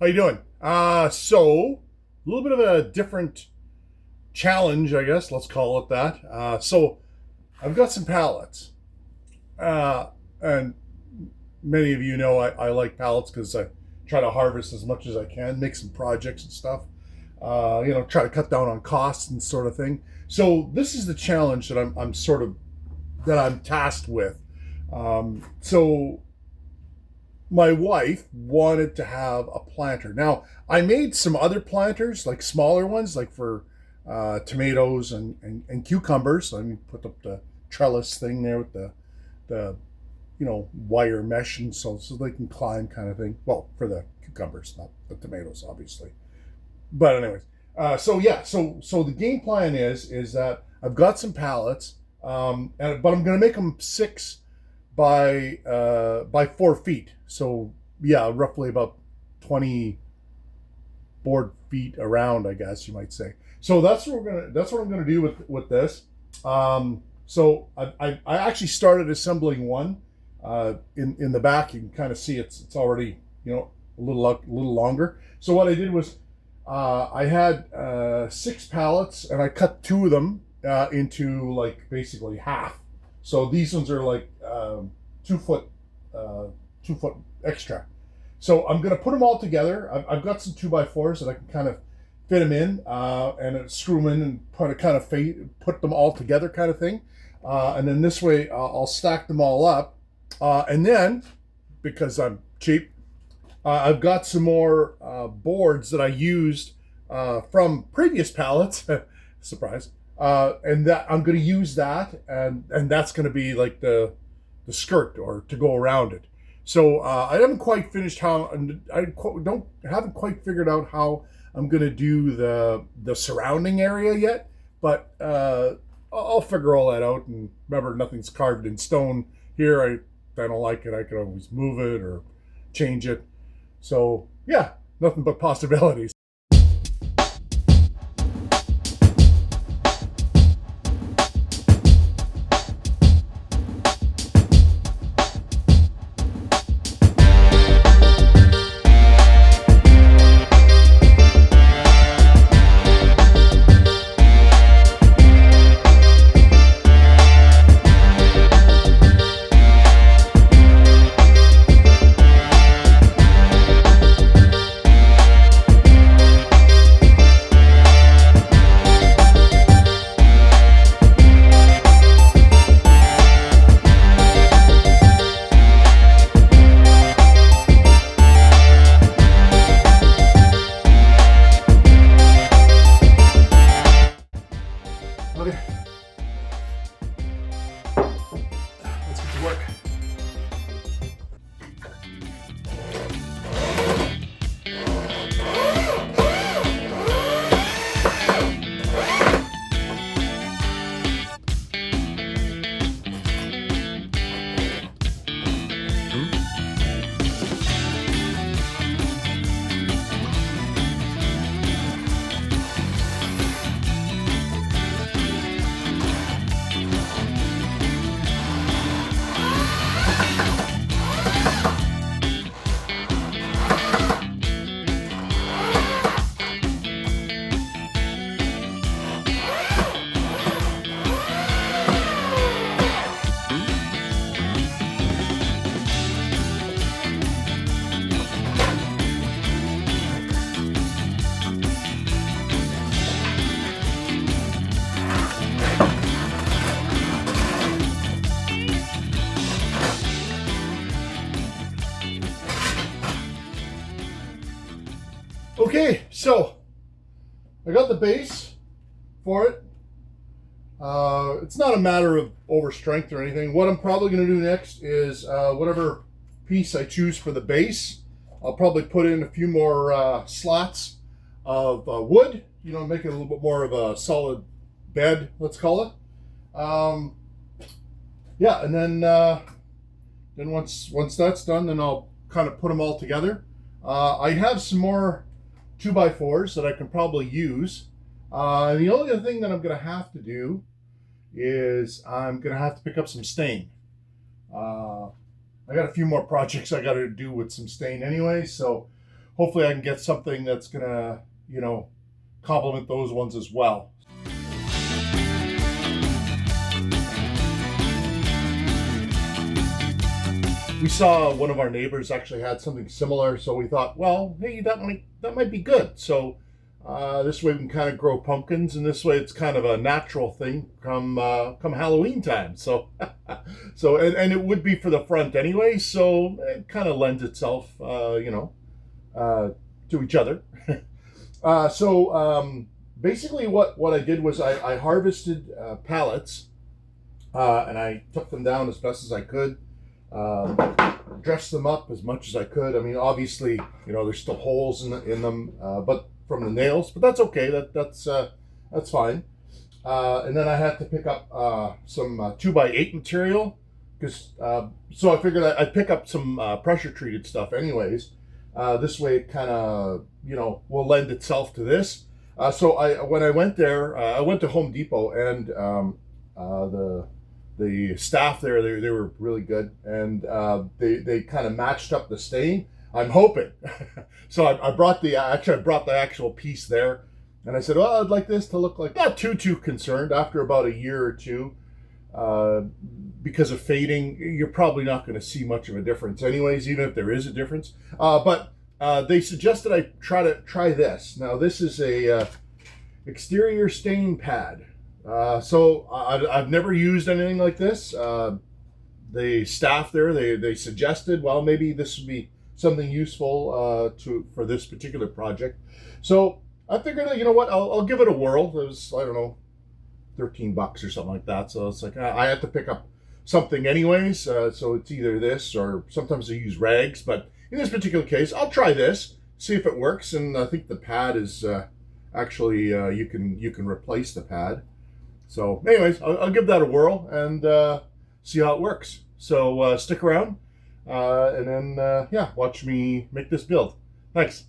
How you doing? So a little bit of a different challenge, I guess. Let's call it that. So I've got some pallets, and many of you know I like pallets because I try to harvest as much as I can, make some projects and stuff. Try to cut down on costs and sort of thing. So this is the challenge that I'm tasked with. So my wife wanted to have a planter. Now, I made some other planters, like smaller ones, like for tomatoes and cucumbers. I mean, put up the trellis thing there with the wire mesh, and so they can climb, kind of thing. Well, for the cucumbers, not the tomatoes, obviously. But anyways, so the game plan is that I've got some pallets, but I'm going to make them 6 by 4 feet. So yeah, roughly about 20 board feet around, I guess you might say. So that's what I'm gonna do with this. So I actually started assembling one. In the back, you can kind of see it's already a little longer. So what I did was I had 6 pallets, and I cut 2 of them into like basically half. So these ones are like 2 foot 2 foot extra. So I'm gonna put them all together. I've got some 2x4s that I can kind of fit them in and screw them in and put them all together, kind of thing. And then this way I'll stack them all up. And then, because I'm cheap, I've got some more boards that I used from previous pallets. Surprise. And that I'm going to use that, and that's going to be like the skirt or to go around it. So I haven't quite finished haven't quite figured out how I'm going to do the surrounding area yet, but I'll figure all that out. And remember, nothing's carved in stone here. If I don't like it, I can always move it or change it. So yeah, nothing but possibilities. Okay, let's get to work. Okay, so I got the base for it. It's not a matter of over strength or anything. What I'm probably going to do next is whatever piece I choose for the base, I'll probably put in a few more slats of wood, make it a little bit more of a solid bed, let's call it. Yeah, and then once that's done, then I'll kind of put them all together. I have some more 2x4s that I can probably use. The only other thing that I'm going to have to do is I'm going to have to pick up some stain. I got a few more projects I got to do with some stain anyway, so hopefully I can get something that's gonna, you know, complement those ones as well. We saw one of our neighbors actually had something similar, so we thought, well, hey, that might be good. So this way we can kind of grow pumpkins, and this way it's kind of a natural thing come Halloween time. So and it would be for the front anyway, so it kind of lends itself, to each other. Basically what I did was I harvested pallets, and I took them down as best as I could. Dressed them up as much as I could. I mean, obviously, there's still holes in them, but from the nails. But that's okay. That's fine. And then I had to pick up some 2x8 material because so I figured I'd pick up some pressure treated stuff anyways. This way, it kind of will lend itself to this. So when I went there, I went to Home Depot, and the staff there, they were really good, and they kind of matched up the stain. I'm hoping. So I brought the actual piece there, and I said, well, I'd like this to look like, not too concerned. After about a year or two, because of fading, you're probably not going to see much of a difference anyways, even if there is a difference. But they suggested I try this. Now this is a exterior stain pad. So I've never used anything like this. The staff there, they suggested, well, maybe this would be something useful for this particular project. So I figured, you know what, I'll give it a whirl. It was, I don't know, $13 or something like that. So it's like I had to pick up something anyways. So it's either this, or sometimes I use rags. But in this particular case, I'll try this, see if it works. And I think the pad is actually you can replace the pad. So anyways, I'll give that a whirl and see how it works. So stick around and then, watch me make this build. Thanks.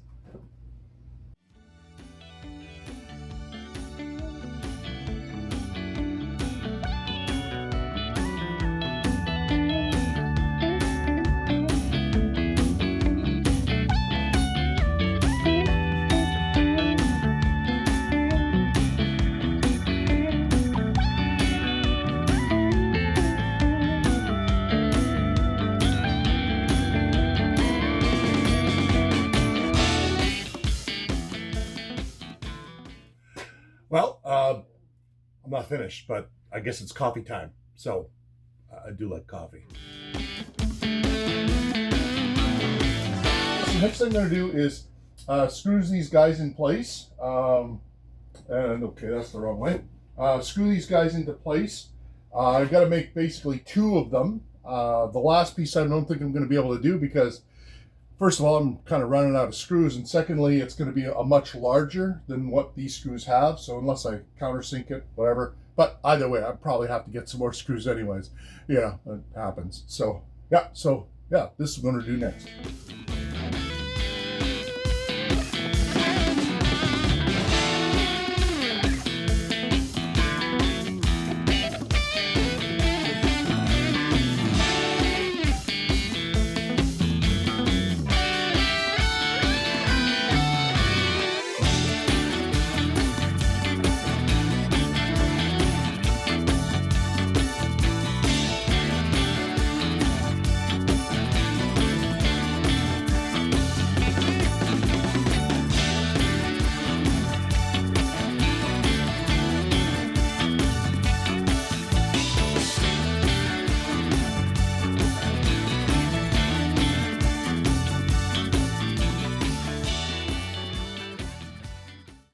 Well, I'm not finished, but I guess it's coffee time. So I do like coffee. So next thing I'm going to do is screw these guys in place. And okay, that's the wrong way. Screw these guys into place. I've got to make basically two of them. The last piece I don't think I'm going to be able to do because, first of all, I'm kind of running out of screws, and secondly, it's going to be a much larger than what these screws have. So unless I countersink it, whatever. But either way, I probably have to get some more screws anyways. Yeah, it happens. So yeah, this is what I'm going to do next.